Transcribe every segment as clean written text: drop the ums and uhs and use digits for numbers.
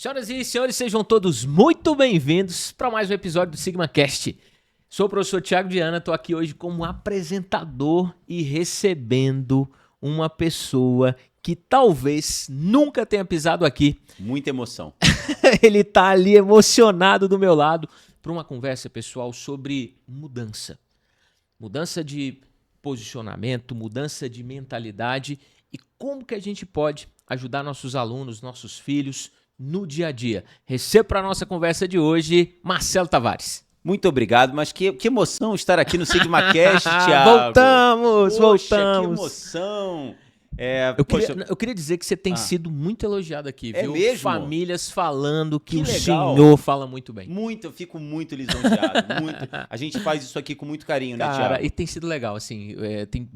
Senhoras e senhores, sejam todos muito bem-vindos para mais um episódio do SigmaCast. Sou o professor Thiago Diana, estou aqui hoje como apresentador e recebendo uma pessoa que talvez nunca tenha pisado aqui. Muita emoção. Ele está ali emocionado do meu lado para uma conversa, pessoal, sobre mudança. Mudança de posicionamento, mudança de mentalidade e como que a gente pode ajudar nossos alunos, nossos filhos no dia a dia. Recebo para a nossa conversa de hoje, Marcelo Tavares. Muito obrigado, mas que emoção estar aqui no SigmaCast, Thiago. Voltamos. Que emoção. Eu queria dizer que você tem sido muito elogiado aqui, viu? É mesmo? Famílias falando que o legal. senhor fala muito bem. Eu fico muito lisonjeado, muito. A gente faz isso aqui com muito carinho, né, Thiago? Cara, e tem sido legal, assim, tem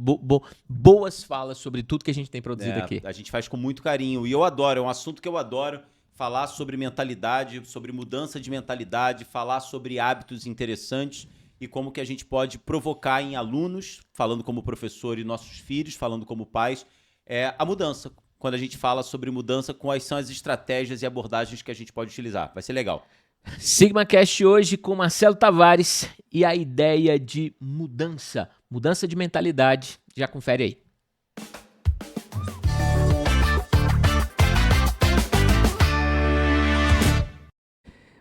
boas falas sobre tudo que a gente tem produzido aqui. A gente faz com muito carinho e eu adoro, é um assunto que eu adoro. Falar sobre mentalidade, sobre mudança de mentalidade, falar sobre hábitos interessantes e como que a gente pode provocar em alunos, falando como professor e nossos filhos, falando como pais, a mudança. Quando a gente fala sobre mudança, quais são as estratégias e abordagens que a gente pode utilizar. Vai ser legal. SigmaCast hoje com Marcelo Tavares e a ideia de mudança de mentalidade. Já confere aí.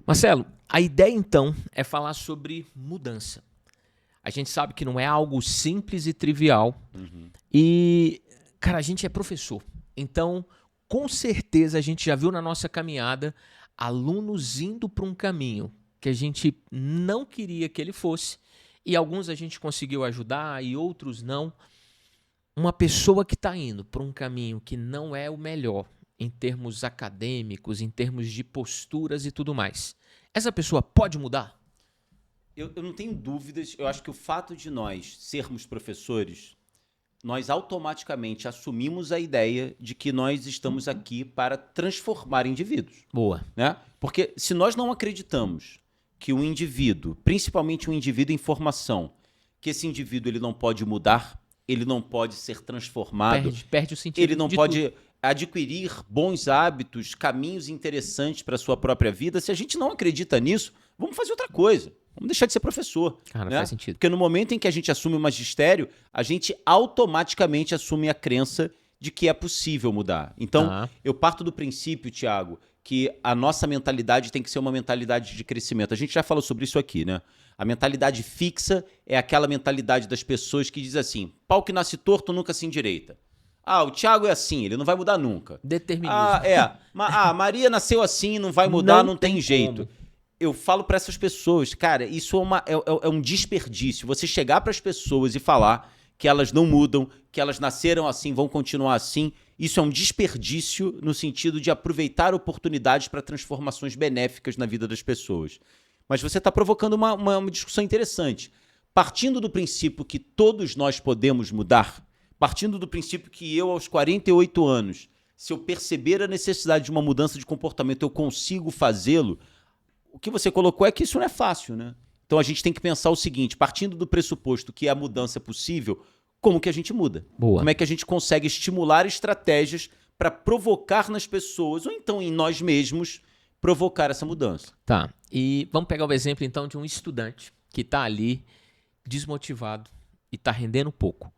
Marcelo, a ideia então é falar sobre mudança. A gente sabe que não é algo simples e trivial. E, cara, a gente é professor. Então, com certeza a gente já viu na nossa caminhada alunos indo para um caminho que a gente não queria que ele fosse. E alguns a gente conseguiu ajudar e outros não. Uma pessoa que está indo para um caminho que não é o melhor em termos acadêmicos, em termos de posturas e tudo mais. Essa pessoa pode mudar? Eu não tenho dúvidas. Eu acho que o fato de nós sermos professores, nós automaticamente assumimos a ideia de que nós estamos aqui para transformar indivíduos. Boa. Né? Porque se nós não acreditamos que o indivíduo, principalmente um indivíduo em formação, que esse indivíduo ele não pode mudar, ele não pode ser transformado, perde o sentido. Ele não de pode tudo. adquirir bons hábitos, caminhos interessantes para a sua própria vida. Se a gente não acredita nisso, vamos fazer outra coisa. Vamos deixar de ser professor. Cara, né? faz sentido. Porque no momento em que a gente assume o magistério, a gente automaticamente assume a crença de que é possível mudar. Então, eu parto do princípio, Thiago, que a nossa mentalidade tem que ser uma mentalidade de crescimento. A gente já falou sobre isso aqui, né? A mentalidade fixa é aquela mentalidade das pessoas que diz assim, pau que nasce torto nunca se endireita. O Thiago é assim, ele não vai mudar nunca. Determinismo. Maria nasceu assim, não vai mudar, não tem jeito. Como. Eu falo para essas pessoas, cara, isso é um desperdício. Você chegar para as pessoas e falar que elas não mudam, que elas nasceram assim, vão continuar assim, isso é um desperdício no sentido de aproveitar oportunidades para transformações benéficas na vida das pessoas. Mas você está provocando uma discussão interessante. Partindo do princípio que todos nós podemos mudar, partindo do princípio que eu, aos 48 anos, se eu perceber a necessidade de uma mudança de comportamento, eu consigo fazê-lo, o que você colocou é que isso não é fácil, né? Então a gente tem que pensar o seguinte, partindo do pressuposto que a mudança é possível, como que a gente muda? Boa. Como é que a gente consegue estimular estratégias para provocar nas pessoas, ou então em nós mesmos, provocar essa mudança? Tá, e vamos pegar o exemplo então de um estudante que está ali desmotivado e está rendendo pouco.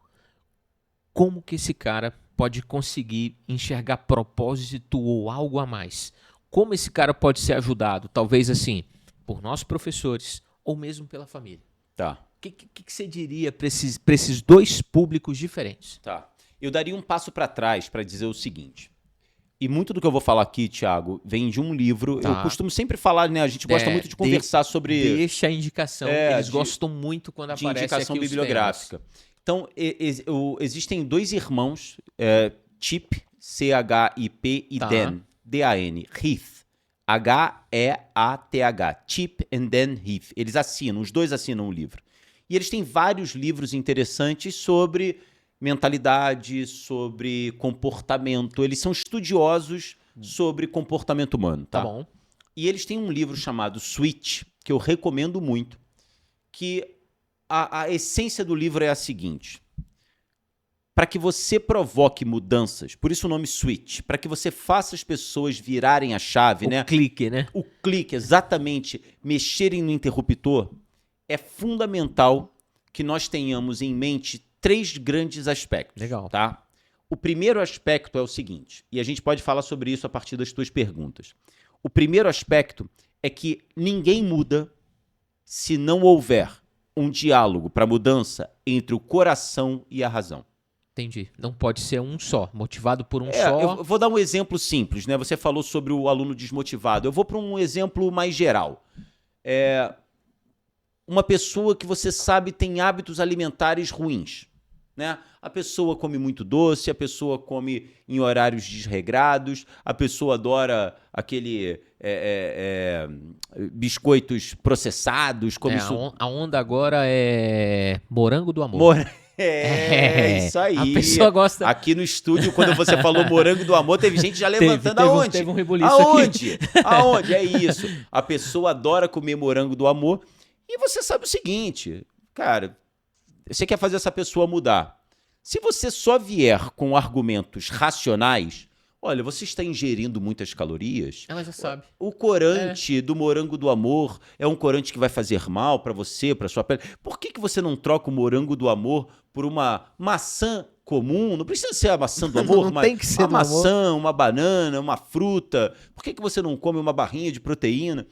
Como que esse cara pode conseguir enxergar propósito ou algo a mais? Como esse cara pode ser ajudado? Talvez assim, por nós professores ou mesmo pela família. Tá. O que você diria para esses dois públicos diferentes? Tá. Eu daria um passo para trás para dizer o seguinte. E muito do que eu vou falar aqui, Thiago, vem de um livro. Tá. Eu costumo sempre falar, né? A gente gosta muito de conversar sobre... Deixa a indicação. Eles gostam muito quando aparece indicação aqui bibliográfica. Então, existem dois irmãos, Chip, C-H-I-P, e Dan, D-A-N, Heath, H-E-A-T-H, Chip and Dan Heath. Eles assinam, os dois assinam o livro. E eles têm vários livros interessantes sobre mentalidade, sobre comportamento. Eles são estudiosos sobre comportamento humano, tá? Tá bom. E eles têm um livro chamado Switch, que eu recomendo muito, que a essência do livro é a seguinte. para que você provoque mudanças, por isso o nome switch, para que você faça as pessoas virarem a chave, né? O clique, né? O clique, exatamente, mexerem no interruptor, é fundamental que nós tenhamos em mente 3 grandes aspectos. Legal. Tá? O primeiro aspecto é o seguinte, e a gente pode falar sobre isso a partir das tuas perguntas. O primeiro aspecto é que ninguém muda se não houver um diálogo para mudança entre o coração e a razão. Entendi. Não pode ser um só, motivado por um só. Eu vou dar um exemplo simples, né? Você falou sobre o aluno desmotivado. Eu vou para um exemplo mais geral. Uma pessoa que você sabe tem hábitos alimentares ruins, né? A pessoa come muito doce, a pessoa come em horários desregrados, a pessoa adora aquele biscoitos processados. Come A onda agora é morango do amor. Isso aí. A pessoa gosta. Aqui no estúdio, quando você falou morango do amor, teve gente já levantando. Aonde? Teve um rebuliço Aonde? aqui. Aonde? É isso. A pessoa adora comer morango do amor. E você sabe o seguinte, cara, você quer fazer essa pessoa mudar. Se você só vier com argumentos racionais, olha, você está ingerindo muitas calorias. Ela já sabe. O corante do morango do amor é um corante que vai fazer mal para você, para sua pele. Por que você não troca o morango do amor por uma maçã comum? Não precisa ser a maçã do amor, Não tem que ser uma do maçã, amor. uma banana, uma fruta. Por que você não come uma barrinha de proteína?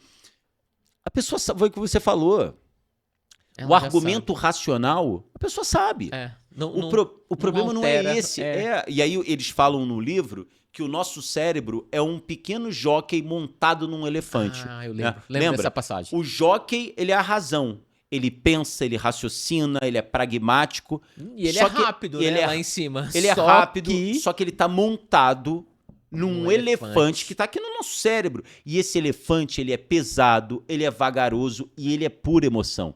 A pessoa sabe, foi o que você falou. O argumento racional, a pessoa sabe. O problema não é esse. E aí eles falam no livro que o nosso cérebro é um pequeno jockey montado num elefante. Ah, eu lembro. Né? Lembro dessa passagem. O jockey, ele é a razão. Ele pensa, ele raciocina, ele é pragmático. E ele é rápido, né? Lá em cima. Ele é rápido, só que ele tá montado num elefante que tá aqui no nosso cérebro. E esse elefante, ele é pesado, ele é vagaroso e ele é pura emoção.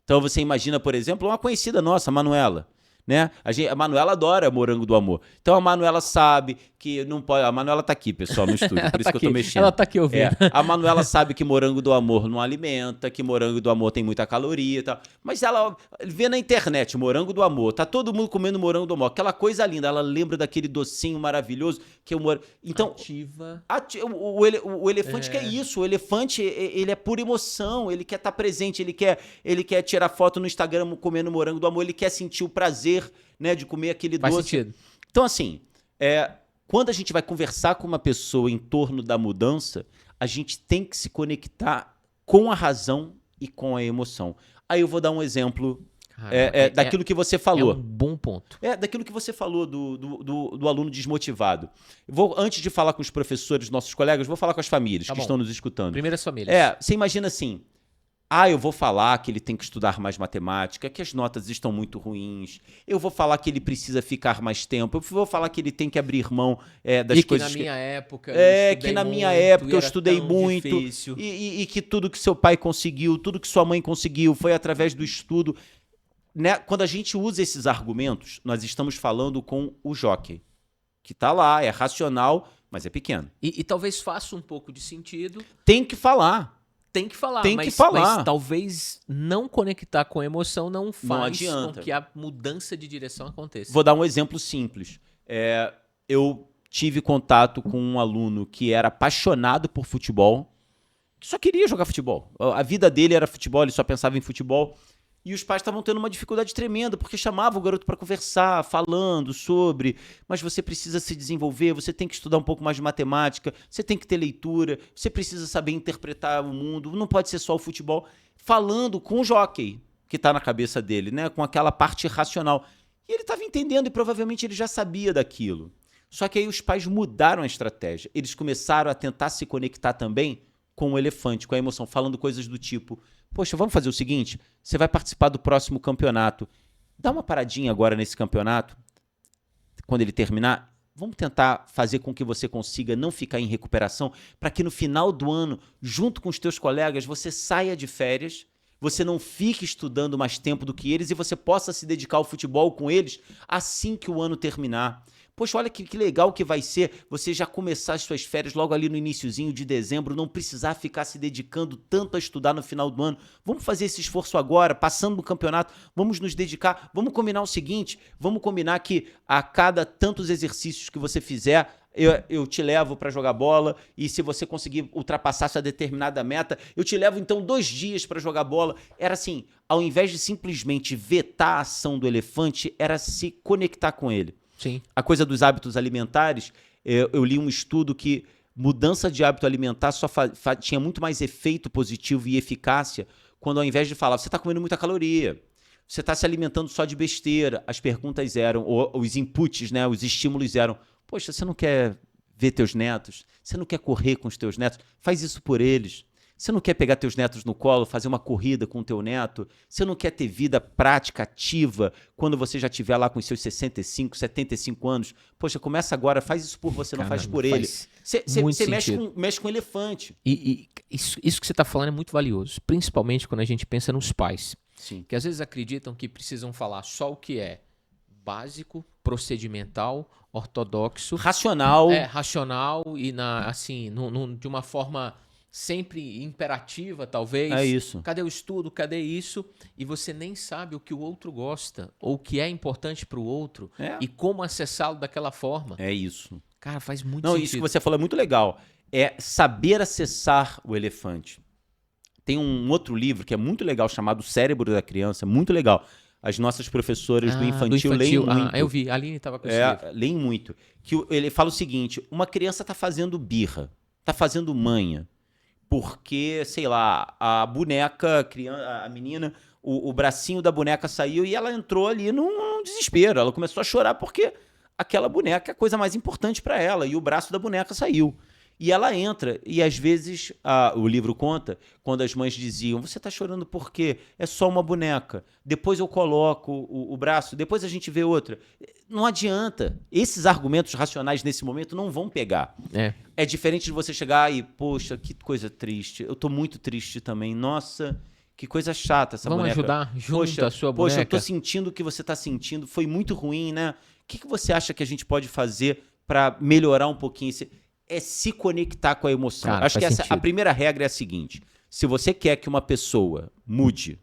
Então você imagina, por exemplo, uma conhecida nossa, a Manuela. Né? A Manuela adora morango do amor. Então a Manuela sabe que não pode. A Manuela tá aqui, pessoal, no estúdio, por isso que eu tô mexendo. Ela tá aqui ouvindo. A Manuela sabe que morango do amor não alimenta, que morango do amor tem muita caloria e tal. Mas ela vê na internet morango do amor, tá todo mundo comendo morango do amor, aquela coisa linda. Ela lembra daquele docinho maravilhoso que é o morango. Então, o elefante quer isso. O elefante, ele é pura emoção, ele quer estar presente, ele quer tirar foto no Instagram comendo morango do amor, ele quer sentir o prazer, né, de comer aquele doce. Faz sentido. Então, assim, quando a gente vai conversar com uma pessoa em torno da mudança, a gente tem que se conectar com a razão e com a emoção. Aí eu vou dar um exemplo daquilo que você falou. É um bom ponto. Daquilo que você falou do aluno desmotivado. Antes de falar com os professores, nossos colegas, vou falar com as famílias que estão nos escutando. Primeiro as famílias. Você imagina assim, eu vou falar que ele tem que estudar mais matemática, que as notas estão muito ruins. Eu vou falar que ele precisa ficar mais tempo. Eu vou falar que ele tem que abrir mão das coisas que na minha época eu estudei muito. E que tudo que seu pai conseguiu, tudo que sua mãe conseguiu foi através do estudo. Né? Quando a gente usa esses argumentos, nós estamos falando com o jockey, que está lá, é racional, mas é pequeno. E talvez faça um pouco de sentido. Tem que falar. Mas talvez não conectar com a emoção não adianta. Com que a mudança de direção aconteça. Vou dar um exemplo simples. Eu tive contato com um aluno que era apaixonado por futebol, que só queria jogar futebol. A vida dele era futebol, ele só pensava em futebol. E os pais estavam tendo uma dificuldade tremenda, porque chamavam o garoto para conversar, falando sobre, mas você precisa se desenvolver, você tem que estudar um pouco mais de matemática, você tem que ter leitura, você precisa saber interpretar o mundo, não pode ser só o futebol. Falando com o jockey, que está na cabeça dele, né, com aquela parte racional. E ele estava entendendo e provavelmente ele já sabia daquilo. Só que aí os pais mudaram a estratégia. Eles começaram a tentar se conectar também com o elefante, com a emoção, falando coisas do tipo: poxa, vamos fazer o seguinte, você vai participar do próximo campeonato, dá uma paradinha agora nesse campeonato, quando ele terminar, vamos tentar fazer com que você consiga não ficar em recuperação, para que no final do ano, junto com os teus colegas, você saia de férias, você não fique estudando mais tempo do que eles e você possa se dedicar ao futebol com eles assim que o ano terminar. Poxa, olha que legal que vai ser você já começar as suas férias logo ali no iniciozinho de dezembro, não precisar ficar se dedicando tanto a estudar no final do ano. Vamos fazer esse esforço agora, passando no campeonato, vamos nos dedicar, vamos combinar o seguinte, vamos combinar que a cada tantos exercícios que você fizer, eu te levo para jogar bola, e se você conseguir ultrapassar essa determinada meta, eu te levo então 2 dias para jogar bola. Era assim, ao invés de simplesmente vetar a ação do elefante, era se conectar com ele. Sim. A coisa dos hábitos alimentares, eu li um estudo que mudança de hábito alimentar só tinha muito mais efeito positivo e eficácia quando, ao invés de falar, você está comendo muita caloria, você está se alimentando só de besteira, as perguntas eram, ou os inputs, né, os estímulos eram, poxa, você não quer ver teus netos? Você não quer correr com os teus netos? Faz isso por eles. Você não quer pegar teus netos no colo, fazer uma corrida com o teu neto? Você não quer ter vida prática, ativa, quando você já estiver lá com os seus 65, 75 anos? Poxa, começa agora, faz isso por você, não faz por ele. Você mexe com elefante. E isso que você está falando é muito valioso, principalmente quando a gente pensa nos pais. Sim. Que às vezes acreditam que precisam falar só o que é básico, procedimental, ortodoxo. Racional. Racional e de uma forma sempre imperativa, talvez. É isso. Cadê o estudo? Cadê isso? E você nem sabe o que o outro gosta, ou o que é importante para o outro, e como acessá-lo daquela forma. É isso. Cara, faz muito sentido. sentido. Isso que você falou é muito legal. É saber acessar o elefante. Tem um outro livro que é muito legal, chamado O Cérebro da Criança, muito legal. As nossas professoras do infantil leem muito. Eu vi, a Aline estava com esse livro. Leem muito. Que ele fala o seguinte, uma criança está fazendo birra, está fazendo manha, porque, sei lá, a boneca, a menina, o bracinho da boneca saiu e ela entrou ali num desespero. Ela começou a chorar porque aquela boneca é a coisa mais importante para ela e o braço da boneca saiu. E ela entra, e às vezes, o livro conta, quando as mães diziam, você está chorando por quê? É só uma boneca. Depois eu coloco o braço, depois a gente vê outra. Não adianta. Esses argumentos racionais nesse momento não vão pegar. É diferente de você chegar e, poxa, que coisa triste. Eu estou muito triste também. Nossa, que coisa chata essa boneca. Vamos ajudar junto a sua boneca. Poxa, eu estou sentindo o que você está sentindo. Foi muito ruim, né? O que você acha que a gente pode fazer para melhorar um pouquinho esse... É se conectar com a emoção. Cara, acho que a primeira regra é a seguinte. Se você quer que uma pessoa mude,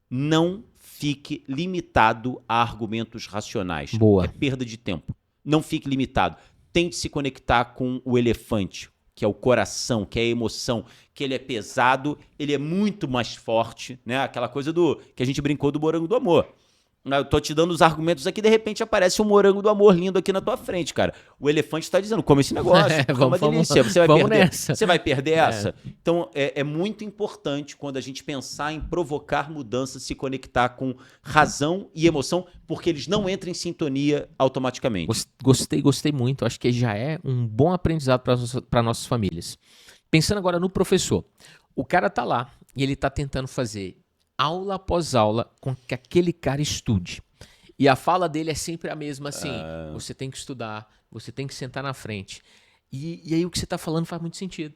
não fique limitado a argumentos racionais. Boa. É perda de tempo. Não fique limitado. Tente se conectar com o elefante, que é o coração, que é a emoção, que ele é pesado, ele é muito mais forte, né? Aquela coisa que a gente brincou do morango do amor. Eu tô te dando os argumentos aqui, de repente aparece um morango do amor lindo aqui na tua frente, cara. O elefante tá dizendo, come esse negócio, é uma delícia. Você vai perder nessa. Você vai perder essa? Então, é muito importante quando a gente pensar em provocar mudanças, se conectar com razão e emoção, porque eles não entram em sintonia automaticamente. Gostei muito. Acho que já é um bom aprendizado para nossas famílias. Pensando agora no professor. O cara tá lá e ele tá tentando fazer aula após aula com que aquele cara estude. E a fala dele é sempre a mesma, assim, você tem que estudar, você tem que sentar na frente. E aí o que você está falando faz muito sentido.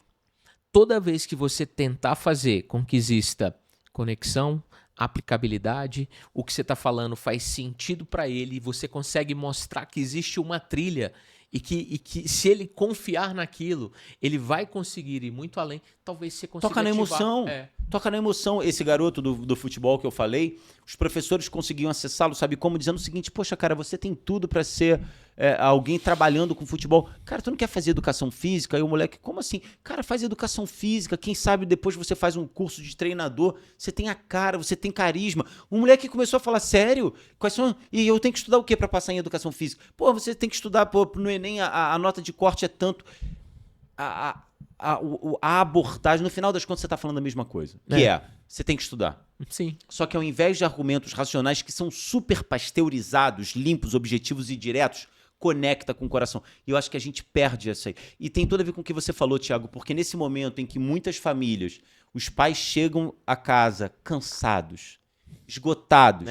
Toda vez que você tentar fazer com que exista conexão, aplicabilidade, o que você está falando faz sentido para ele, você consegue mostrar que existe uma trilha e que se ele confiar naquilo, ele vai conseguir ir muito além, talvez você consiga Toca na ativar. emoção. Toca na emoção. Esse garoto do futebol que eu falei, os professores conseguiam acessá-lo, sabe como? Dizendo o seguinte, poxa, cara, você tem tudo para ser alguém trabalhando com futebol. Cara, tu não quer fazer educação física? Aí o moleque, como assim? Cara, faz educação física, quem sabe depois você faz um curso de treinador, você tem a cara, você tem carisma. O moleque começou a falar, sério? E eu tenho que estudar o quê para passar em educação física? Pô, você tem que estudar, no Enem a nota de corte é tanto... A abordagem, no final das contas, você está falando a mesma coisa. Que você tem que estudar. Sim. Só que ao invés de argumentos racionais que são super pasteurizados, limpos, objetivos e diretos, conecta com o coração. E eu acho que a gente perde essa aí. E tem tudo a ver com o que você falou, Thiago, porque nesse momento em que muitas famílias, os pais chegam a casa cansados, esgotados,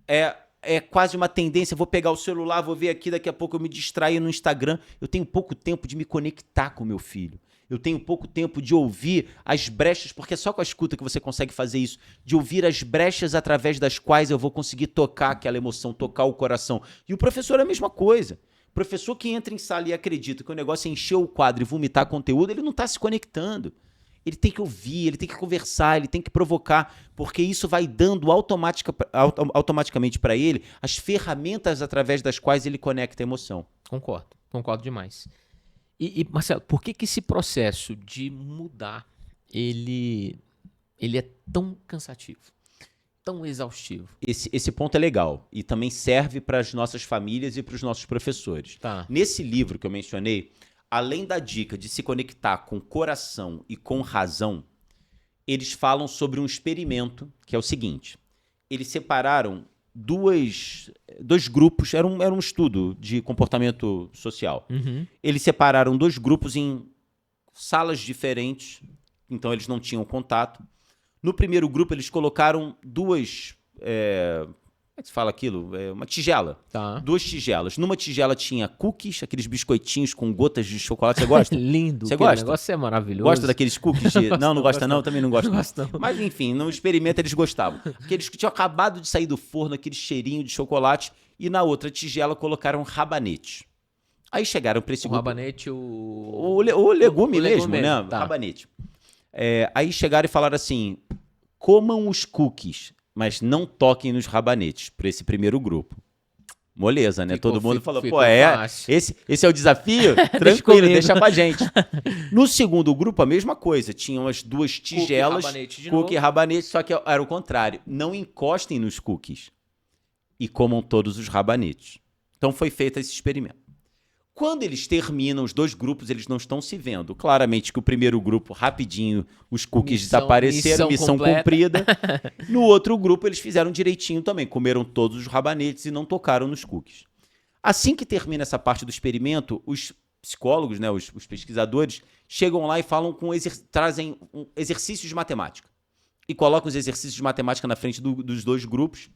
é quase uma tendência, vou pegar o celular, vou ver aqui, daqui a pouco eu me distraio no Instagram. Eu tenho pouco tempo de me conectar com meu filho. Eu tenho pouco tempo de ouvir as brechas, porque é só com a escuta que você consegue fazer isso, de ouvir as brechas através das quais eu vou conseguir tocar aquela emoção, tocar o coração. E o professor é a mesma coisa. Professor que entra em sala e acredita que o negócio é encher o quadro e vomitar conteúdo, ele não está se conectando. Ele tem que ouvir, ele tem que conversar, ele tem que provocar, porque isso vai dando automaticamente para ele as ferramentas através das quais ele conecta a emoção. Concordo demais. Marcelo, por que esse processo de mudar, ele é tão cansativo, tão exaustivo? Esse ponto é legal e também serve para as nossas famílias e para os nossos professores. Tá. Nesse livro que eu mencionei, além da dica de se conectar com coração e com razão, eles falam sobre um experimento que é o seguinte. Eles separaram dois grupos, era um estudo de comportamento social. Uhum. Eles separaram 2 grupos em salas diferentes, então eles não tinham contato. No primeiro grupo, eles colocaram 2... como é que se fala aquilo? Uma tigela. Tá. 2 tigelas. Numa tigela tinha cookies, aqueles biscoitinhos com gotas de chocolate. Você gosta? Lindo. Você gosta? O negócio é maravilhoso. Gosta daqueles cookies? Não gosta não? Também não gosto. Não gosto não. Mas enfim, no experimento eles gostavam. Aqueles que tinham acabado de sair do forno, aquele cheirinho de chocolate. E na outra tigela colocaram rabanete. Aí chegaram para esse O grupo. rabanete, O legume mesmo, né? Tá. Rabanete. Aí chegaram e falaram assim, comam os cookies, mas não toquem nos rabanetes, para esse primeiro grupo. Moleza, né? Todo mundo falou, ficou pô, fácil. esse é o desafio? Tranquilo, comigo. deixa pra gente. No segundo grupo, a mesma coisa. Tinham as 2 tigelas, cookie e rabanete, só que era o contrário. Não encostem nos cookies e comam todos os rabanetes. Então foi feito esse experimento. Quando eles terminam, os 2 grupos, eles não estão se vendo. Claramente que o primeiro grupo, rapidinho, os cookies desapareceram, missão cumprida. No outro grupo, eles fizeram direitinho também. Comeram todos os rabanetes e não tocaram nos cookies. Assim que termina essa parte do experimento, os psicólogos, né, os pesquisadores, chegam lá e falam trazem exercícios de matemática. E colocam os exercícios de matemática na frente dos 2 grupos.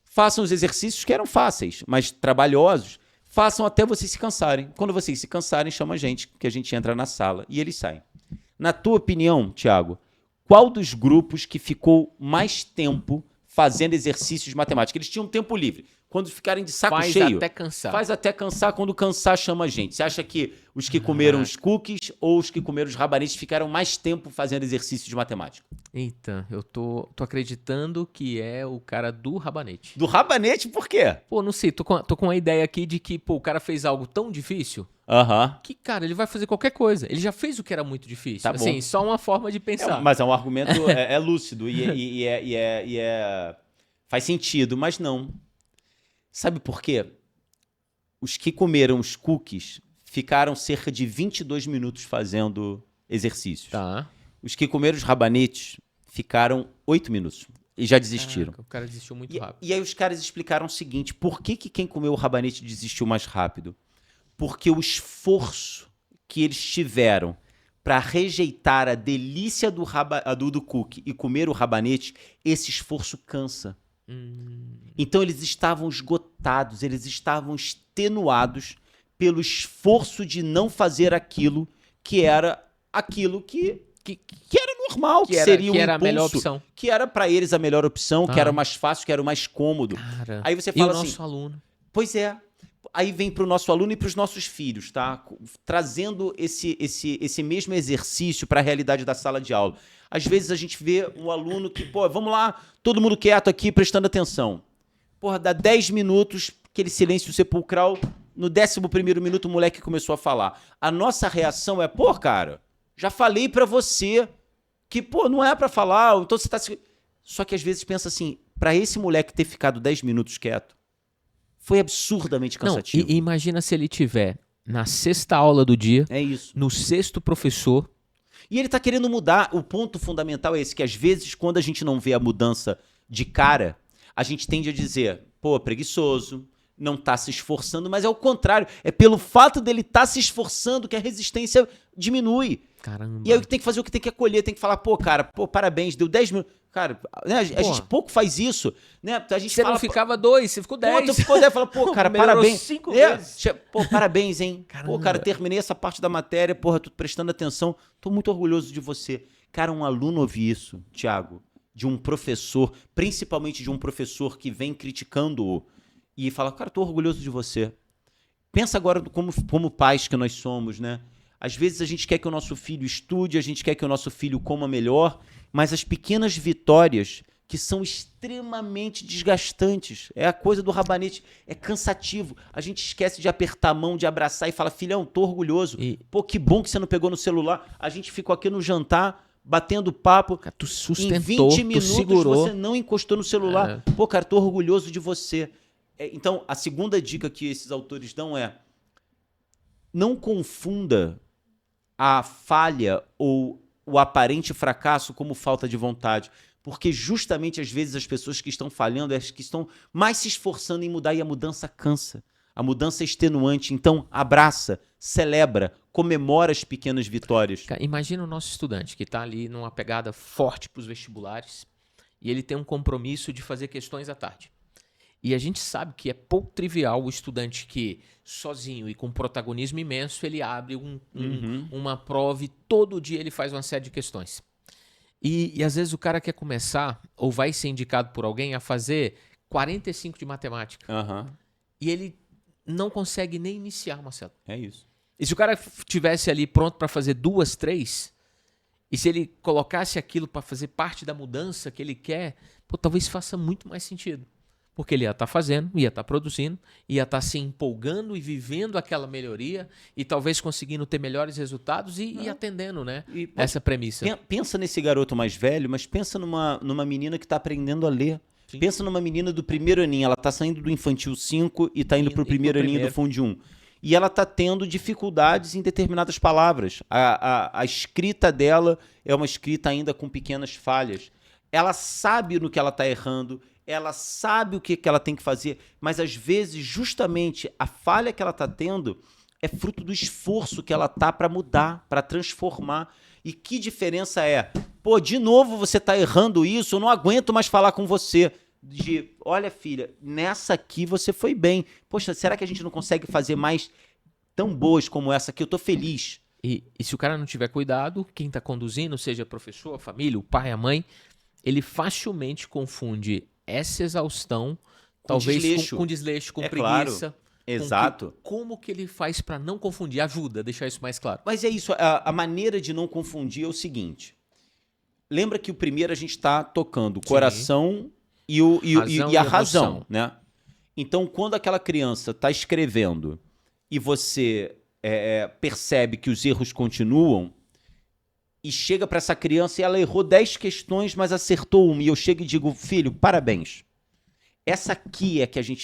Façam os exercícios que eram fáceis, mas trabalhosos. Façam até vocês se cansarem. Quando vocês se cansarem, chama a gente, que a gente entra na sala e eles saem. Na tua opinião, Thiago, qual dos grupos que ficou mais tempo fazendo exercícios de matemática? Eles tinham tempo livre. Quando ficarem de saco cheio... Faz até cansar. Faz até cansar. Quando cansar, chama a gente. Você acha que os que comeram os cookies ou os que comeram os rabanetes ficaram mais tempo fazendo exercícios de matemática? Eita, eu tô acreditando que é o cara do rabanete. Do rabanete, por quê? Pô, não sei, tô com a ideia aqui de que, pô, o cara fez algo tão difícil que, cara, ele vai fazer qualquer coisa. Ele já fez o que era muito difícil. Tá assim, bom. só uma forma de pensar. Mas é um argumento lúcido e faz sentido, mas não. Sabe por quê? Os que comeram os cookies ficaram cerca de 22 minutos fazendo exercícios. Tá. Os que comeram os rabanetes ficaram 8 minutos e já desistiram. Caraca, o cara desistiu muito rápido. E aí os caras explicaram o seguinte, por que quem comeu o rabanete desistiu mais rápido? Porque o esforço que eles tiveram para rejeitar a delícia do cookie e comer o rabanete, esse esforço cansa. Então eles estavam esgotados, eles estavam extenuados pelo esforço de não fazer aquilo que era aquilo que era normal, que seria um era impulso, a melhor opção. que era para eles a melhor opção, que era o mais fácil, que era o mais cômodo. Cara, aí você e fala o assim, nosso aluno? Pois é. Aí vem para o nosso aluno e para os nossos filhos, tá? Trazendo esse mesmo exercício para a realidade da sala de aula. Às vezes a gente vê um aluno que, pô, vamos lá, todo mundo quieto aqui, prestando atenção. Porra, dá 10 minutos, aquele silêncio sepulcral, no 11º minuto o moleque começou a falar. A nossa reação é, pô, cara, já falei para você que, pô, não é para falar, então você tá... Só que às vezes pensa assim, para esse moleque ter ficado 10 minutos quieto, foi absurdamente cansativo. Não, e imagina se ele tiver na 6ª aula do dia, É isso. no 6º professor. E ele tá querendo mudar. O ponto fundamental é esse, que às vezes, quando a gente não vê a mudança de cara, a gente tende a dizer, pô, preguiçoso, não tá se esforçando, mas é o contrário. É pelo fato dele tá se esforçando que a resistência diminui. Caramba. E aí tem que fazer o que tem que acolher, tem que falar, pô, cara, pô, parabéns, deu 10 minutos. Cara, né, a gente pouco faz isso, né? A gente Você fala, não ficava 2, você ficou 10. Pô, tu ficou 10, fala, pô, cara, Melhorou parabéns. 5 vezes. Pô, parabéns, hein? Caramba. Pô, cara, terminei essa parte da matéria, porra, tô prestando atenção, tô muito orgulhoso de você. Cara, um aluno ouvir isso, Thiago, de um professor, principalmente de um professor que vem criticando-o e fala, cara, tô orgulhoso de você. Pensa agora como pais que nós somos, né? Às vezes a gente quer que o nosso filho estude, a gente quer que o nosso filho coma melhor, mas as pequenas vitórias que são extremamente desgastantes. É a coisa do rabanete, é cansativo. A gente esquece de apertar a mão, de abraçar e fala, filhão, tô orgulhoso. Pô, que bom que você não pegou no celular. A gente ficou aqui no jantar, batendo papo. Cara, tu sustentou, em 20 minutos tu segurou. você não encostou no celular. Pô, cara, tô orgulhoso de você. Então, a segunda dica que esses autores dão é: não confunda a falha ou o aparente fracasso como falta de vontade. Porque justamente, às vezes, as pessoas que estão falhando, as que estão mais se esforçando em mudar, e a mudança cansa. A mudança é extenuante. Então, abraça, celebra, comemora as pequenas vitórias. Imagina o nosso estudante que está ali numa pegada forte para os vestibulares e ele tem um compromisso de fazer questões à tarde. E a gente sabe que é pouco trivial o estudante que, sozinho e com protagonismo imenso, ele abre uma prova e todo dia ele faz uma série de questões. E às vezes o cara quer começar, ou vai ser indicado por alguém, a fazer 45 de matemática. E ele não consegue nem iniciar, Marcelo. É isso. E se o cara tivesse ali pronto para fazer 2, 3, e se ele colocasse aquilo para fazer parte da mudança que ele quer, pô, talvez faça muito mais sentido. Porque ele ia estar fazendo, ia estar produzindo, ia estar se empolgando e vivendo aquela melhoria e talvez conseguindo ter melhores resultados e atendendo, né, essa premissa. Pensa nesse garoto mais velho, mas pensa numa menina que está aprendendo a ler. Sim. Pensa numa menina do primeiro aninho, ela está saindo do infantil 5 e está indo para o primeiro aninho do Fundi 1. E ela está tendo dificuldades em determinadas palavras. A escrita dela é uma escrita ainda com pequenas falhas. Ela sabe no que ela está errando, ela sabe o que ela tem que fazer, mas às vezes justamente a falha que ela está tendo é fruto do esforço que ela tá para mudar, para transformar. E que diferença é? Pô, de novo você está errando isso, eu não aguento mais falar com você. Olha, filha, nessa aqui você foi bem. Poxa, será que a gente não consegue fazer mais tão boas como essa aqui? Eu tô feliz. E se o cara não tiver cuidado, quem está conduzindo, seja professor, a família, o pai, a mãe, ele facilmente confunde essa exaustão, talvez com desleixo, com preguiça. Claro. Exato. Como que ele faz para não confundir? Ajuda, deixar isso mais claro. Mas é isso, a maneira de não confundir é o seguinte. Lembra que o primeiro a gente está tocando o coração e a razão, né? Então, quando aquela criança está escrevendo e você percebe que os erros continuam, e chega para essa criança e ela errou 10 questões, mas acertou uma, e eu chego e digo, filho, parabéns. Essa aqui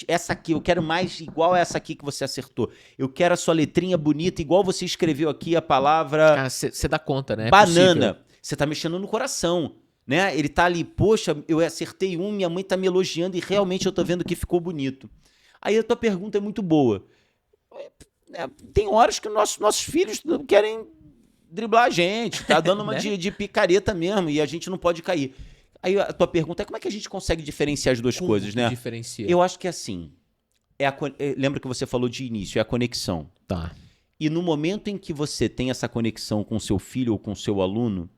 essa aqui, eu quero mais igual a essa aqui que você acertou. Eu quero a sua letrinha bonita, igual você escreveu aqui a palavra... Cara, você dá conta, né? Banana. Você tá mexendo no coração, né? Ele tá ali, poxa, eu acertei minha mãe tá me elogiando e realmente eu tô vendo que ficou bonito. Aí a tua pergunta é muito boa. Tem horas que nossos filhos não querem driblar a gente, tá dando uma né? de picareta mesmo, e a gente não pode cair. Aí a tua pergunta é como é que a gente consegue diferenciar as duas coisas, né? Diferencia? Eu acho que é assim. Lembra que você falou de início, é a conexão. Tá. E no momento em que você tem essa conexão com seu filho ou com seu aluno,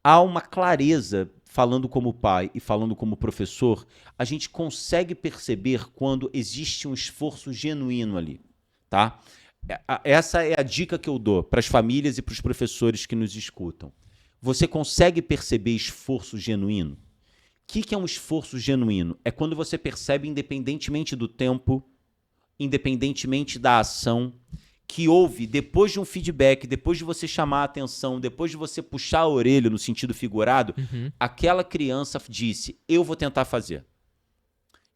há uma clareza, falando como pai e falando como professor, a gente consegue perceber quando existe um esforço genuíno ali, tá? Essa é a dica que eu dou para as famílias e para os professores que nos escutam. Você consegue perceber esforço genuíno? O que é um esforço genuíno? É quando você percebe, independentemente do tempo, independentemente da ação, que houve, depois de um feedback, depois de você chamar a atenção, depois de você puxar a orelha no sentido figurado, aquela criança disse, eu vou tentar fazer.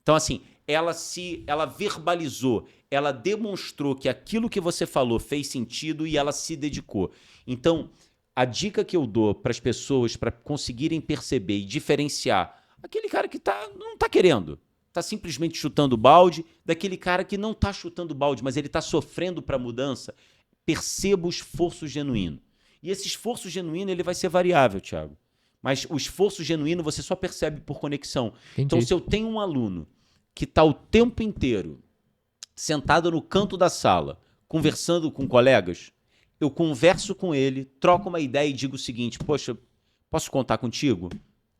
Então, assim, ela verbalizou, ela demonstrou que aquilo que você falou fez sentido e ela se dedicou. Então, a dica que eu dou para as pessoas para conseguirem perceber e diferenciar aquele cara que não está querendo, está simplesmente chutando balde, daquele cara que não está chutando balde, mas ele está sofrendo para a mudança, perceba o esforço genuíno. E esse esforço genuíno ele vai ser variável, Thiago. Mas o esforço genuíno você só percebe por conexão. Entendi. Então, se eu tenho um aluno que está o tempo inteiro sentado no canto da sala, conversando com colegas, eu converso com ele, troco uma ideia e digo o seguinte, poxa, posso contar contigo?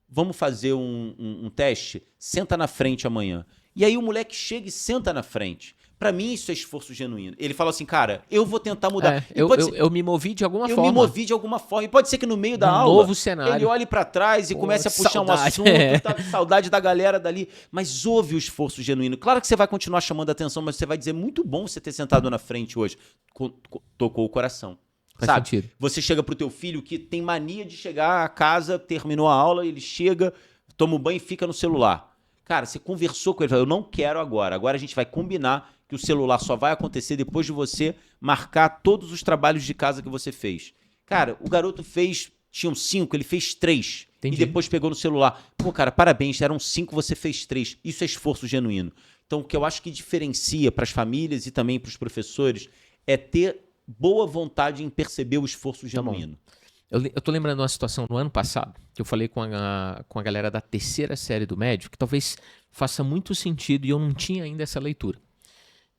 Vamos fazer um teste? Senta na frente amanhã. E aí o moleque chega e senta na frente. Pra mim, isso é esforço genuíno. Ele fala assim, cara, eu vou tentar mudar. Eu me movi de alguma forma. Eu me movi de alguma forma. E pode ser que no meio da Um aula, novo cenário. ele olhe pra trás e comece a puxar um assunto, tá, saudade da galera dali. Mas houve o esforço genuíno. Claro que você vai continuar chamando a atenção, mas você vai dizer, muito bom você ter sentado na frente hoje. Tocou o coração. Faz sabe? sentido. Você chega pro teu filho que tem mania de chegar a casa, terminou a aula, ele chega, toma um banho e fica no celular. Cara, você conversou com ele, eu não quero agora. Agora a gente vai combinar que o celular só vai acontecer depois de você marcar todos os trabalhos de casa que você fez. Cara, o garoto tinham 5, ele fez 3. Entendi. E depois pegou no celular. Pô, cara, parabéns, eram 5, você fez 3. Isso é esforço genuíno. Então, o que eu acho que diferencia para as famílias e também para os professores é ter boa vontade em perceber o esforço genuíno. Eu tô lembrando uma situação no ano passado, que eu falei com a galera da terceira série do médio, que talvez faça muito sentido e eu não tinha ainda essa leitura.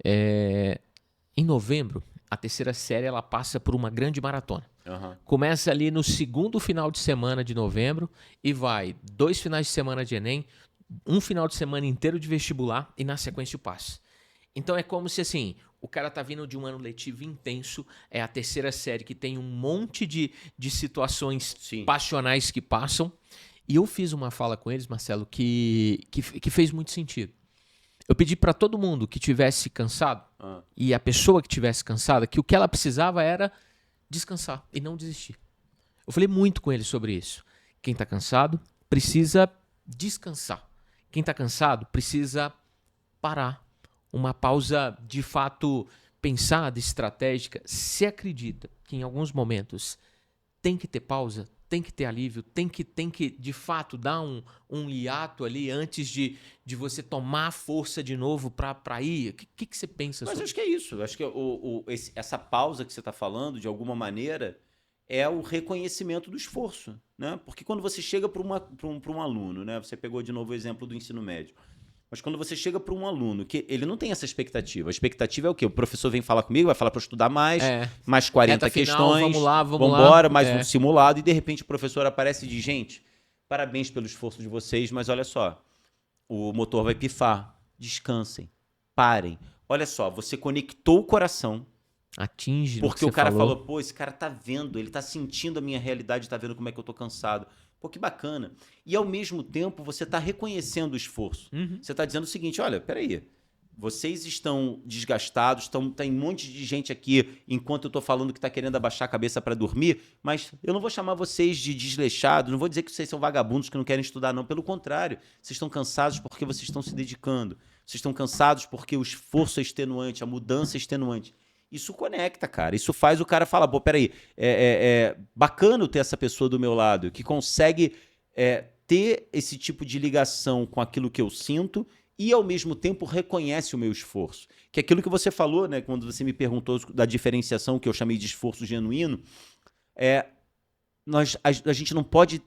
Em novembro, a terceira série ela passa por uma grande maratona. Uhum. Começa ali no segundo final de semana de novembro e vai 2 finais de semana de Enem, um final de semana inteiro de vestibular e na sequência o passe. Então é como se assim, o cara tá vindo de um ano letivo intenso, é a terceira série que tem um monte de situações passionais que passam. E eu fiz uma fala com eles, Marcelo, que fez muito sentido. Eu pedi para todo mundo que tivesse cansado, e a pessoa que tivesse cansada, que o que ela precisava era descansar e não desistir. Eu falei muito com eles sobre isso. Quem tá cansado precisa descansar. Quem tá cansado precisa parar. Uma pausa de fato pensada, estratégica. Se acredita que em alguns momentos tem que ter pausa, tem que ter alívio, tem que de fato dar um hiato ali antes de você tomar força de novo para ir? O que você pensa sobre isso? Mas acho que é isso. Acho que essa pausa que você está falando, de alguma maneira, é o reconhecimento do esforço, né? Porque quando você chega para um aluno, né? Você pegou de novo o exemplo do ensino médio. Mas quando você chega para um aluno que ele não tem essa expectativa, a expectativa é o quê? O professor vem falar comigo, vai falar para eu estudar mais 40 questões, vamos lá, vambora, mais um simulado, e de repente o professor aparece e diz, gente, parabéns pelo esforço de vocês, mas olha só, o motor vai pifar, descansem, parem. Olha só, você conectou o coração, atinge porque o cara falou, pô, esse cara tá vendo, ele tá sentindo a minha realidade, tá vendo como é que eu tô cansado. Pô, que bacana. E ao mesmo tempo você tá reconhecendo o esforço. Uhum. Você tá dizendo o seguinte, olha, peraí, vocês estão desgastados, tem um monte de gente aqui, enquanto eu tô falando que tá querendo abaixar a cabeça para dormir, mas eu não vou chamar vocês de desleixados, não vou dizer que vocês são vagabundos que não querem estudar, não. Pelo contrário, vocês estão cansados porque vocês estão se dedicando. Vocês estão cansados porque o esforço é extenuante, a mudança é extenuante. Isso conecta, cara. Isso faz o cara falar, pô, peraí, é bacana ter essa pessoa do meu lado, que consegue ter esse tipo de ligação com aquilo que eu sinto e, ao mesmo tempo, reconhece o meu esforço. Que é aquilo que você falou, né, quando você me perguntou da diferenciação, que eu chamei de esforço genuíno, a gente não pode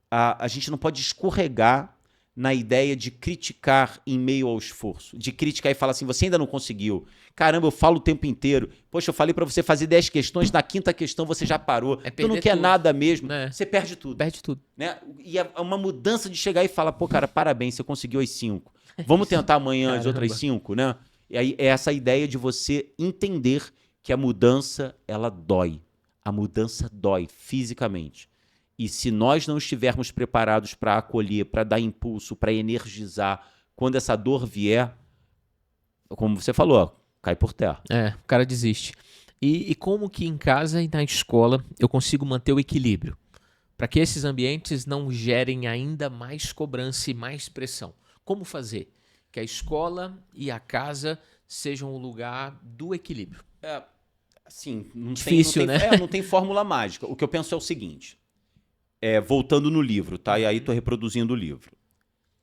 a gente não pode escorregar na ideia de criticar em meio ao esforço. De criticar e falar assim, você ainda não conseguiu. Caramba, eu falo o tempo inteiro. Poxa, eu falei pra você fazer 10 questões, na 5ª questão você já parou. Tu não quer nada mesmo. Você perde tudo. Perde tudo. Né? E é uma mudança de chegar e falar, pô, cara, parabéns, você conseguiu as 5. Vamos tentar amanhã as outras 5, né? E aí é essa ideia de você entender que a mudança, ela dói. A mudança dói fisicamente. E se nós não estivermos preparados para acolher, para dar impulso, para energizar, quando essa dor vier, como você falou, ó, cai por terra. O cara desiste. E como que em casa e na escola eu consigo manter o equilíbrio? Para que esses ambientes não gerem ainda mais cobrança e mais pressão. Como fazer? Que a escola e a casa sejam o lugar do equilíbrio. Assim, Difícil, né? Não tem fórmula mágica. O que eu penso é o seguinte, voltando no livro, tá? E aí tô reproduzindo o livro.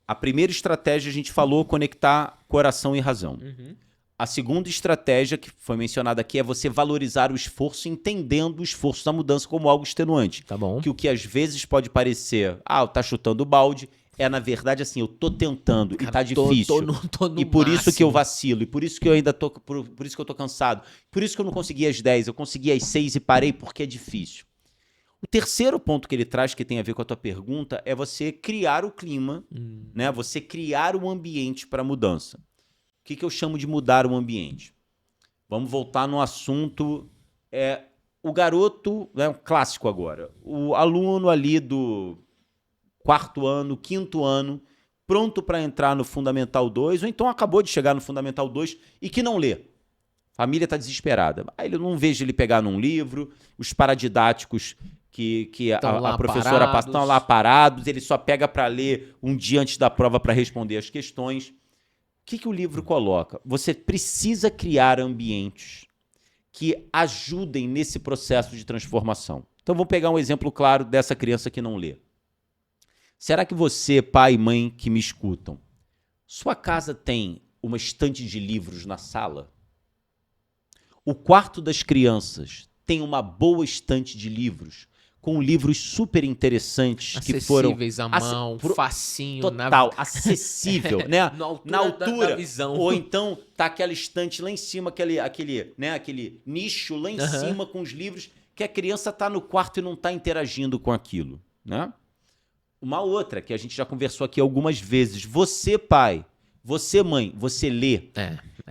A primeira estratégia a gente falou conectar coração e razão. Uhum. A segunda estratégia que foi mencionada aqui é você valorizar o esforço, entendendo o esforço da mudança como algo extenuante. Tá bom. Que o que às vezes pode parecer, tá chutando o balde, na verdade assim, eu tô tentando, cara, e tá difícil. Tô no e por máximo. isso que eu vacilo, e por isso que eu ainda tô, por isso que eu tô cansado. Por isso que eu não consegui as 10, eu consegui as 6 e parei porque é difícil. O terceiro ponto que ele traz, que tem a ver com a tua pergunta, é você criar o clima, né? Você criar o ambiente para a mudança. O que eu chamo de mudar o ambiente? Vamos voltar no assunto. O garoto, um clássico agora, o aluno ali do 4º ano, 5º ano, pronto para entrar no Fundamental 2, ou então acabou de chegar no Fundamental 2 e que não lê. A família está desesperada. Aí eu não vejo ele pegar num livro, os paradidáticos que a professora passa estão lá parados, ele só pega para ler um dia antes da prova para responder as questões. O que o livro coloca? Você precisa criar ambientes que ajudem nesse processo de transformação. Então, vou pegar um exemplo claro dessa criança que não lê. Será que você, pai e mãe que me escutam, sua casa tem uma estante de livros na sala? O quarto das crianças tem uma boa estante de livros, com livros super interessantes que foram acessíveis à mão, facinho, total, acessível, né? Na altura da visão. Ou então tá aquela estante lá em cima, aquele nicho lá em cima com os livros, que a criança tá no quarto e não tá interagindo com aquilo, né? Uma outra que a gente já conversou aqui algumas vezes. Você, pai, você, mãe, você lê.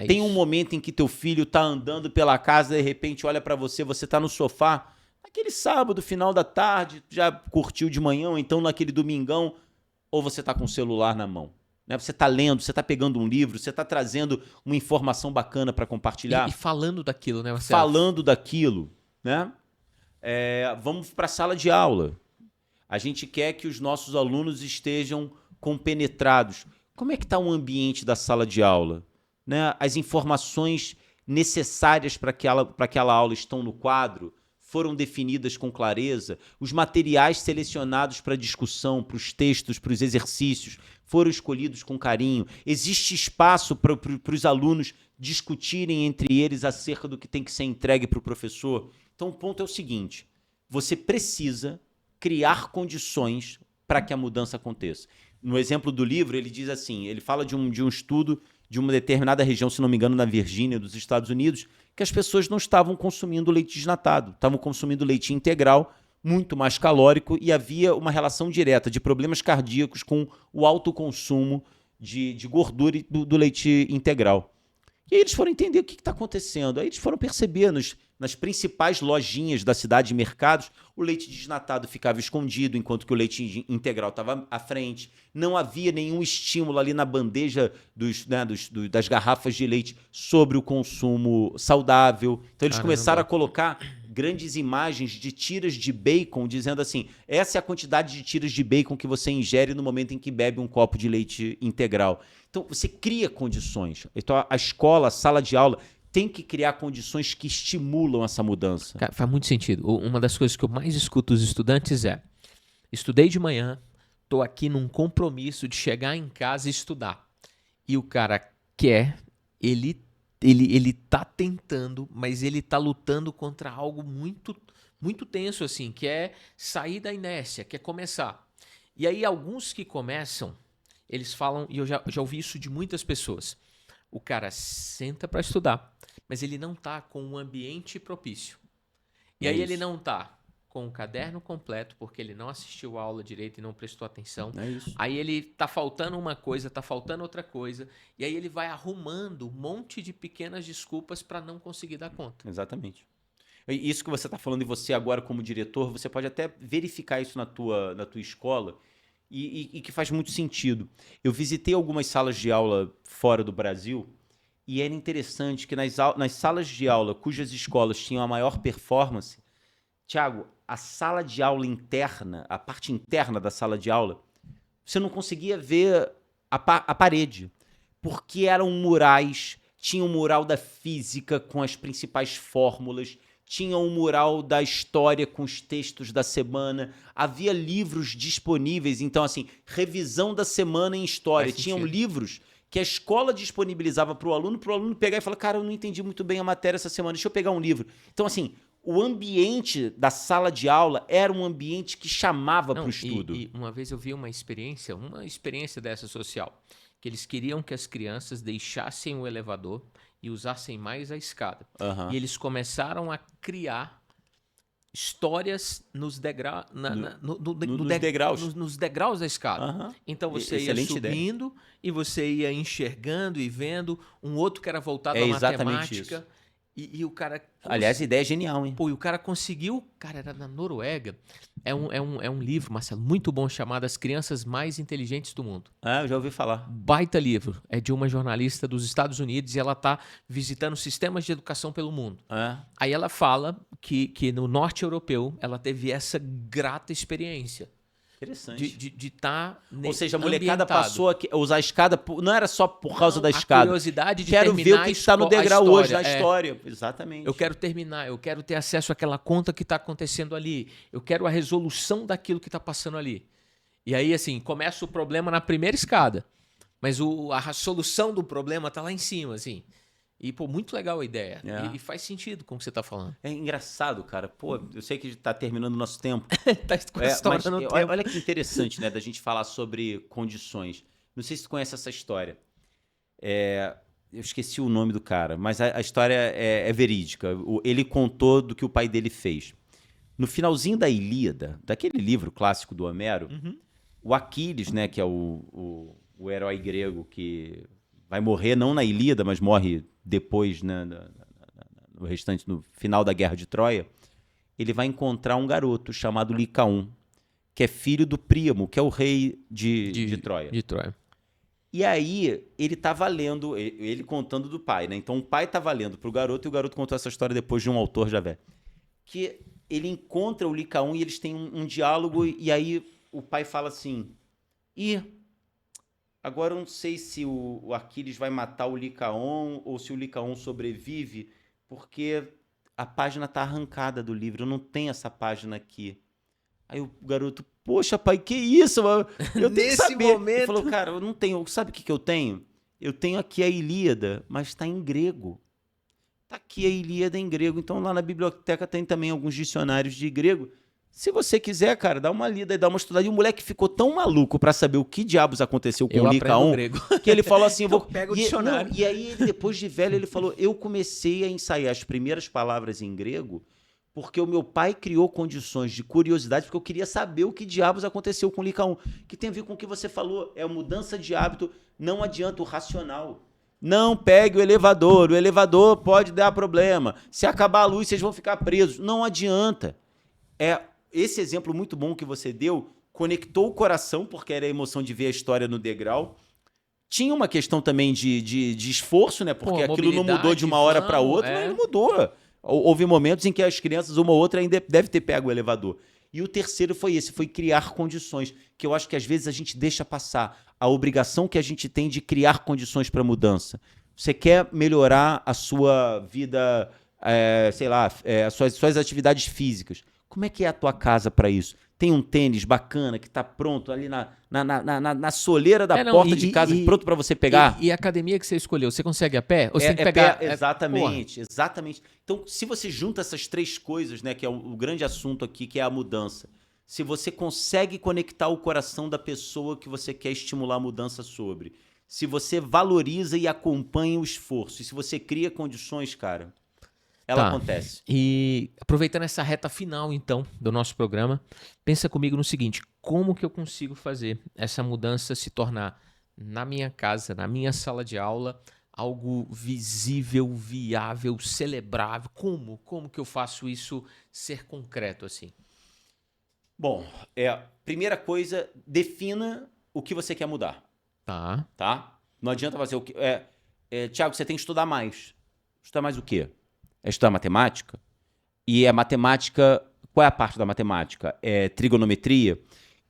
Tem um momento em que teu filho tá andando pela casa, de repente olha pra você, você tá no sofá, aquele sábado, final da tarde, já curtiu de manhã, ou então naquele domingão, ou você tá com o celular na mão. Né? Você tá lendo, você tá pegando um livro, você tá trazendo uma informação bacana para compartilhar. E falando daquilo, né, Marcelo? Falando daquilo, né? Vamos para a sala de aula. A gente quer que os nossos alunos estejam compenetrados. Como é que está o ambiente da sala de aula? Né? As informações necessárias para aquela aula estão no quadro? Foram definidas com clareza? Os materiais selecionados para discussão, para os textos, para os exercícios, foram escolhidos com carinho? Existe espaço para os alunos discutirem entre eles acerca do que tem que ser entregue para o professor? Então, o ponto é o seguinte: você precisa criar condições para que a mudança aconteça. No exemplo do livro, ele diz assim, ele fala de um estudo de uma determinada região, se não me engano, na Virgínia, dos Estados Unidos, que as pessoas não estavam consumindo leite desnatado, estavam consumindo leite integral, muito mais calórico, e havia uma relação direta de problemas cardíacos com o alto consumo de gordura do leite integral. E aí eles foram entender o que está acontecendo. Aí eles foram perceber nas principais lojinhas da cidade e mercados, o leite desnatado ficava escondido, enquanto que o leite integral estava à frente. Não havia nenhum estímulo ali na bandeja das garrafas de leite sobre o consumo saudável. Então eles começaram a colocar grandes imagens de tiras de bacon, dizendo assim, essa é a quantidade de tiras de bacon que você ingere no momento em que bebe um copo de leite integral. Então, você cria condições. Então, a escola, a sala de aula, tem que criar condições que estimulam essa mudança. Cara, faz muito sentido. Uma das coisas que eu mais escuto dos estudantes é: estudei de manhã, tô aqui num compromisso de chegar em casa e estudar. E o cara quer, ele tá tentando, mas ele tá lutando contra algo muito, muito tenso, assim, que é sair da inércia, que é começar. E aí, alguns que começam, eles falam, e eu já ouvi isso de muitas pessoas, o cara senta para estudar, mas ele não tá com um ambiente propício. E aí ele não tá com o caderno completo, porque ele não assistiu a aula direito e não prestou atenção. Aí ele tá faltando uma coisa, tá faltando outra coisa, e aí ele vai arrumando um monte de pequenas desculpas para não conseguir dar conta. Exatamente. Isso que você está falando, e você agora como diretor, você pode até verificar isso na tua escola, e que faz muito sentido. Eu visitei algumas salas de aula fora do Brasil e era interessante que nas salas de aula cujas escolas tinham a maior performance, Tiago, a sala de aula interna, a parte interna da sala de aula, você não conseguia ver a parede, porque eram murais, tinha um mural da física com as principais fórmulas, tinha um mural da história com os textos da semana, havia livros disponíveis, então assim, revisão da semana em história, tinham livros que a escola disponibilizava para o aluno pegar e falar, cara, eu não entendi muito bem a matéria essa semana, deixa eu pegar um livro. Então assim, o ambiente da sala de aula era um ambiente que chamava para o estudo. E uma vez eu vi uma experiência dessa social, que eles queriam que as crianças deixassem o elevador e usassem mais a escada. E eles começaram a criar histórias nos degraus da escada. Aham. Então você ia Excelente ideia. subindo e você ia enxergando e vendo um outro que era voltado É à exatamente matemática. E o cara... Aliás, a ideia é genial, hein? Pô, e o cara conseguiu... Cara, era na Noruega. É um livro, Marcelo, muito bom, chamado As Crianças Mais Inteligentes do Mundo. Ah, eu já ouvi falar. Baita livro. É de uma jornalista dos Estados Unidos e ela tá visitando sistemas de educação pelo mundo. Ah, Aí ela fala que no norte europeu ela teve essa grata experiência interessante. de estar Ou seja, a molecada ambientado. passou a usar a escada, não era só por causa Não, da a escada. curiosidade de Quero terminar ver o que está no a degrau história. hoje da É. história. Exatamente. Eu quero terminar, eu quero ter acesso àquela conta que está acontecendo ali. Eu quero a resolução daquilo que está passando ali. E aí, assim, começa o problema na primeira escada. Mas a solução do problema está lá em cima, assim. E, pô, muito legal a ideia. É. E faz sentido com o que você está falando. É engraçado, cara. Pô, eu sei que está terminando o nosso tempo. Tá Mas, estourando o tempo. olha que interessante, né, da gente falar sobre condições. Não sei se tu conhece essa história. Eu esqueci o nome do cara, mas a história é verídica. Ele contou do que o pai dele fez. No finalzinho da Ilíada, daquele livro clássico do Homero, o Aquiles, né, que é o herói grego que vai morrer não na Ilíada, mas morre depois, né, no restante, no final da Guerra de Troia, ele vai encontrar um garoto chamado Licaon, que é filho do Príamo, que é o rei de Troia. De Troia. E aí, ele tava lendo, ele contando do pai, né? Então, o pai tava lendo pro garoto, e o garoto contou essa história depois de um autor já velho. Que ele encontra o Licaon e eles têm um diálogo, e aí o pai fala assim, agora eu não sei se o Aquiles vai matar o Licaon, ou se o Licaon sobrevive, porque a página tá arrancada do livro, eu não tenho essa página aqui. Aí o garoto, poxa, pai, que isso? Mano? Eu tenho que Nesse saber. momento... Ele falou, cara, eu não tenho. Sabe o que eu tenho? Eu tenho aqui a Ilíada, mas está em grego. Tá aqui a Ilíada em grego. Então lá na biblioteca tem também alguns dicionários de grego. Se você quiser, cara, dá uma lida e dá uma estudada. E o moleque ficou tão maluco para saber o que diabos aconteceu com o Licaon, que ele falou assim, então, pega o dicionário. E aí, depois de velho, ele falou, eu comecei a ensaiar as primeiras palavras em grego porque o meu pai criou condições de curiosidade, porque eu queria saber o que diabos aconteceu com o Licaon, que tem a ver com o que você falou, é a mudança de hábito, não adianta o racional. Não pegue o elevador pode dar problema. Se acabar a luz, vocês vão ficar presos. Não adianta. Esse exemplo muito bom que você deu conectou o coração, porque era a emoção de ver a história no degrau. Tinha uma questão também de esforço, né? Porque aquilo não mudou de uma hora para outra, mas não mudou. Houve momentos em que as crianças, uma ou outra, ainda deve ter pego o elevador. E o terceiro foi esse, foi criar condições, que eu acho que às vezes a gente deixa passar a obrigação que a gente tem de criar condições para mudança. Você quer melhorar a sua vida, as suas atividades físicas. Como é que é a tua casa para isso? Tem um tênis bacana que está pronto ali na soleira da porta de casa, pronto para você pegar? E a academia que você escolheu, você consegue a pé? Ou você tem que pegar... Exatamente. Então, se você junta essas três coisas, né, que é o grande assunto aqui, que é a mudança, se você consegue conectar o coração da pessoa que você quer estimular a mudança sobre, se você valoriza e acompanha o esforço, e se você cria condições, cara... ela acontece. E aproveitando essa reta final, então, do nosso programa, pensa comigo no seguinte, como que eu consigo fazer essa mudança se tornar, na minha casa, na minha sala de aula, algo visível, viável, celebrável? Como que eu faço isso ser concreto assim? Bom, primeira coisa, defina o que você quer mudar. Tá? Não adianta fazer o que... Tiago, você tem que estudar mais. Estudar mais o quê? É estudar matemática, e a matemática, qual é a parte da matemática? É trigonometria,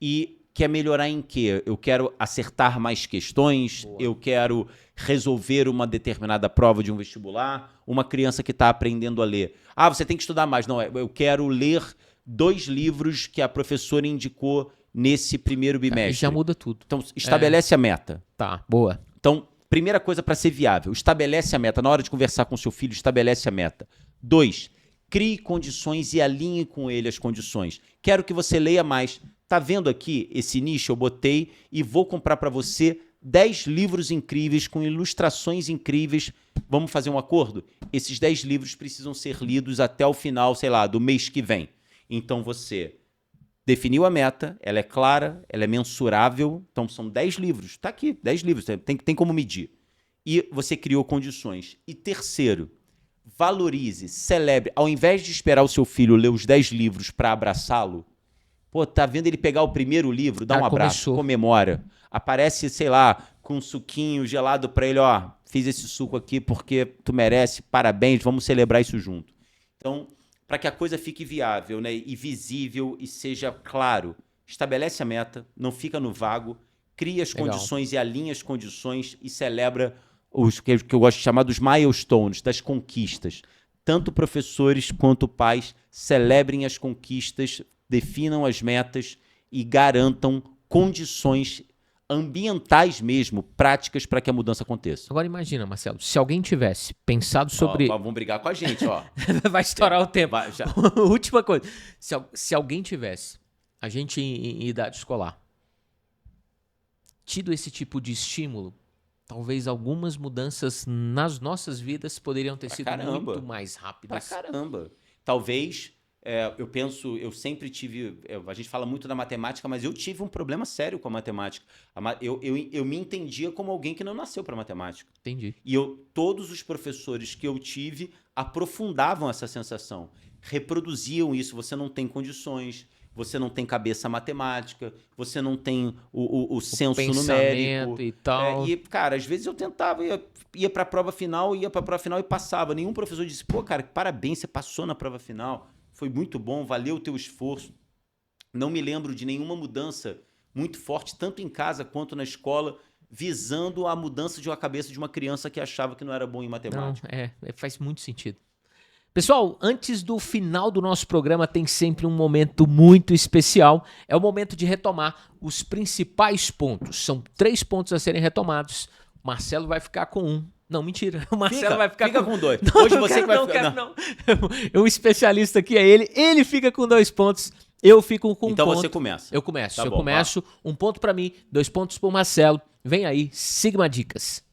e quer melhorar em quê? Eu quero acertar mais questões, eu quero resolver uma determinada prova de um vestibular, uma criança que está aprendendo a ler. Você tem que estudar mais. Não, eu quero ler 2 livros que a professora indicou nesse primeiro bimestre. Já muda tudo. Então, estabelece a meta. Tá, boa. Então, primeira coisa para ser viável, estabelece a meta. Na hora de conversar com seu filho, estabelece a meta. 2, crie condições e alinhe com ele as condições. Quero que você leia mais. Tá vendo aqui esse nicho? Eu botei e vou comprar para você 10 livros incríveis com ilustrações incríveis. Vamos fazer um acordo? Esses 10 livros precisam ser lidos até o final, do mês que vem. Então você definiu a meta, ela é clara, ela é mensurável. Então são 10 livros. Tá aqui, 10 livros, tem como medir. E você criou condições. E terceiro, valorize, celebre. Ao invés de esperar o seu filho ler os 10 livros para abraçá-lo, pô, tá vendo ele pegar o primeiro livro, dá um abraço, comemora. Aparece, sei lá, com um suquinho gelado para ele, ó, fiz esse suco aqui porque tu merece, parabéns, vamos celebrar isso junto. Então, para que a coisa fique viável, né, e visível e seja claro, estabelece a meta, não fica no vago, cria as condições e alinha as condições e celebra os que eu gosto de chamar dos milestones, das conquistas. Tanto professores quanto pais celebrem as conquistas, definam as metas e garantam condições ambientais mesmo, práticas para que a mudança aconteça. Agora imagina, Marcelo, se alguém tivesse pensado sobre... Vão brigar com a gente, ó. Vai estourar o tempo. Já. Última coisa. Se alguém tivesse, a gente em idade escolar, tido esse tipo de estímulo, talvez algumas mudanças nas nossas vidas poderiam ter sido muito mais rápidas. Pra caramba. Talvez... eu sempre tive... a gente fala muito da matemática, mas eu tive um problema sério com a matemática. Eu me entendia como alguém que não nasceu para matemática. Entendi. E todos os professores que eu tive aprofundavam essa sensação. Reproduziam isso. Você não tem condições, você não tem cabeça matemática, você não tem o senso numérico. E tal. E, cara, às vezes eu tentava, ia para a prova final, e passava. Nenhum professor disse, pô, cara, parabéns, você passou na prova final. Foi muito bom, valeu o teu esforço. Não me lembro de nenhuma mudança muito forte, tanto em casa quanto na escola, visando a mudança de uma cabeça de uma criança que achava que não era bom em matemática. Não, faz muito sentido. Pessoal, antes do final do nosso programa tem sempre um momento muito especial. É o momento de retomar os principais pontos. São 3 pontos a serem retomados. Marcelo vai ficar com 1. Não, mentira. O Marcelo vai ficar com 2. Não, Hoje você que vai ficar... Não. O especialista aqui é ele. Ele fica com 2 pontos. Eu fico com 1 ponto. Então você começa. Eu começo. Tá eu bom, começo. 1 ponto pra mim, 2 pontos pro Marcelo. Vem aí, Sigma Dicas.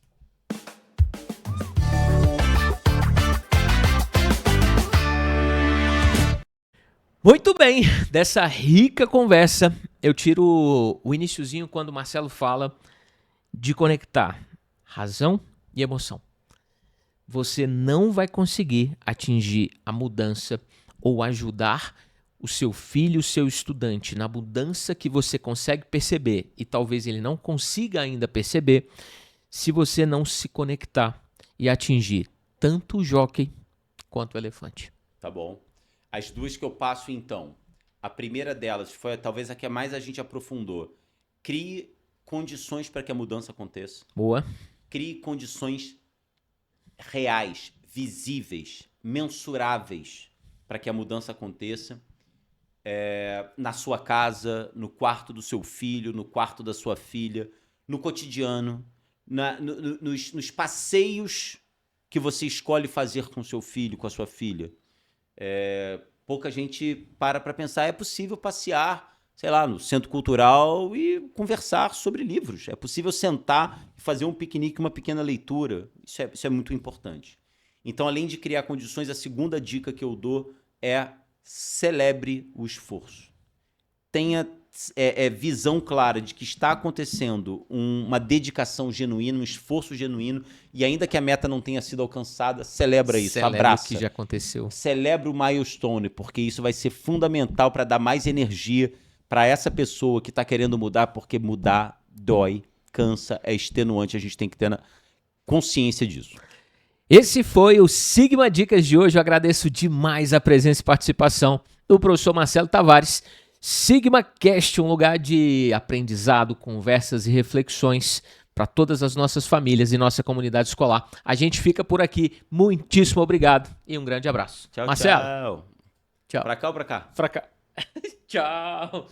Muito bem, dessa rica conversa, eu tiro o iniciozinho quando o Marcelo fala de conectar razão e emoção. Você não vai conseguir atingir a mudança ou ajudar o seu filho, o seu estudante na mudança que você consegue perceber e talvez ele não consiga ainda perceber se você não se conectar e atingir tanto o jockey quanto o elefante. Tá bom. As 2 que eu passo, então. A primeira delas foi talvez a que mais a gente aprofundou. Crie condições para que a mudança aconteça. Boa. Crie condições reais, visíveis, mensuráveis para que a mudança aconteça. Na sua casa, no quarto do seu filho, no quarto da sua filha, no cotidiano, nos passeios que você escolhe fazer com seu filho, com a sua filha. Pouca gente para pensar, é possível passear, sei lá, no centro cultural e conversar sobre livros. É possível sentar e fazer um piquenique, uma pequena leitura. Isso é muito importante. Então, além de criar condições, a segunda dica que eu dou é celebre o esforço. Tenha visão clara de que está acontecendo uma dedicação genuína, um esforço genuíno, e ainda que a meta não tenha sido alcançada, celebra isso, abraça. O que já aconteceu. Celebra o milestone, porque isso vai ser fundamental para dar mais energia para essa pessoa que está querendo mudar, porque mudar dói, cansa, é extenuante, a gente tem que ter consciência disso. Esse foi o Sigma Dicas de hoje. Eu agradeço demais a presença e participação do professor Marcelo Tavares. Sigma Cast, um lugar de aprendizado, conversas e reflexões para todas as nossas famílias e nossa comunidade escolar. A gente fica por aqui. Muitíssimo obrigado e um grande abraço. Tchau, Marcelo. tchau. Tchau. Pra cá ou pra cá? Pra cá. Tchau.